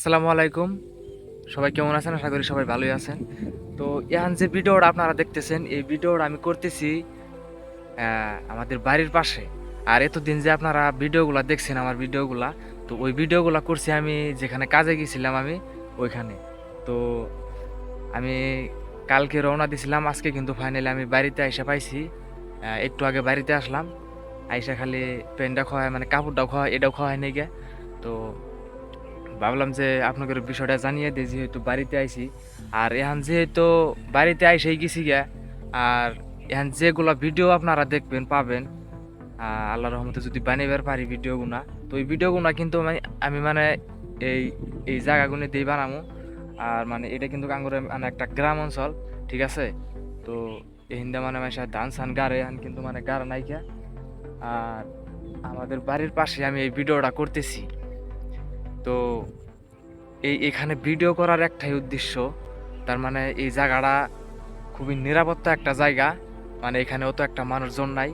আসসালামু আলাইকুম। সবাই কেমন আছেন? আশা করি সবাই ভালোই আছেন। তো এখন যে ভিডিওটা আপনারা দেখতেছেন, এই ভিডিওটা আমি করতেছি আমাদের বাড়ির পাশে। আর এতদিন যে আপনারা ভিডিওগুলা দেখছেন আমার ভিডিওগুলা, তো ওই ভিডিওগুলা করছি আমি যেখানে কাজে গেছিলাম আমি ওইখানে। তো আমি কালকে রওনা দিছিলাম, আজকে কিন্তু ফাইনালি আমি বাড়িতে আইসা পাইছি। একটু আগে বাড়িতে আসলাম। আইসা খালি প্যান্টটা খোয়া মানে কাপড়টাও খোয়া এটাও খাওয়াই নাই গে। তো ভাবলাম যে আপনাদের বিষয়টা জানিয়ে দিই যেহেতু বাড়িতে আইছি। আর এখন যেহেতু বাড়িতে আইসেই গেছি গিয়া, আর এখন যেগুলা ভিডিও আপনারা দেখবেন পাবেন, আল্লাহর রহমতে যদি বানাইবার পারি ভিডিওগুলা, তো এই ভিডিওগুলা কিন্তু আমি মানে এই এই জায়গাগুলো দিয়ে বানামু। আর মানে এটা কিন্তু কাঙ্গুরে মানে একটা গ্রাম অঞ্চল, ঠিক আছে? তো এই হিন্দা মানে মাসে ধান সান গাড়ে এখন কিন্তু মানে গাড়া নাইকা। আর আমাদের বাড়ির পাশে আমি এই ভিডিওটা করতেছি। তো এখানে ভিডিও করার একটাই উদ্দেশ্য, তার মানে এই জায়গাটা খুবই নিরাপত্তা একটা জায়গা। মানে এখানে অত একটা মানুষজন নাই,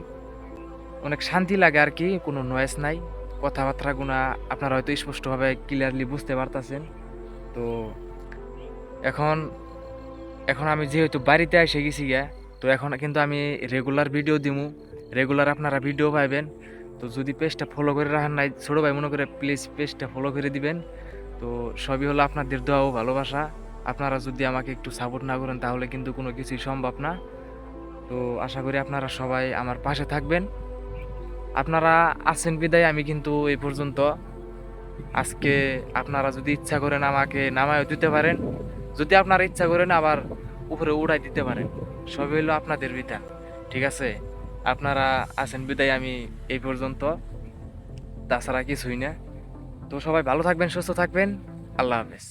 অনেক শান্তি লাগে আর কি, কোনো নয়েজ নাই। কথাবার্তা গুনা আপনারা হয়তো স্পষ্টভাবে ক্লিয়ারলি বুঝতে পারতেছেন। তো এখন এখন আমি যেহেতু বাড়িতে এসে গেছি গিয়া, তো এখন কিন্তু আমি রেগুলার ভিডিও দিমু, রেগুলার আপনারা ভিডিও পাইবেন। তো যদি পেজটা ফলো করে রাখেন নাই ছোটো ভাই মনে করে প্লিজ পেজটা ফলো করে দিবেন। তো সবই হলো আপনাদের দোয়া ও ভালোবাসা। আপনারা যদি আমাকে একটু সাপোর্ট না করেন তাহলে কিন্তু কোনো কিছুই সম্ভব না। তো আশা করি আপনারা সবাই আমার পাশে থাকবেন। আপনারা আছেন বিদায় আমি কিন্তু এই পর্যন্ত। আজকে আপনারা যদি ইচ্ছা করেন আমাকে নামায়ও দিতে পারেন, যদি আপনারা ইচ্ছা করেন আবার উপরে উড়াই দিতে পারেন। সবই হলো আপনাদের বিধান, ঠিক আছে? আপনারা আছেন বিদায় আমি এই পর্যন্ত, তাছাড়া কিছুই না। তো সবাই ভালো থাকবেন, সুস্থ থাকবেন। আল্লাহ হাফেজ।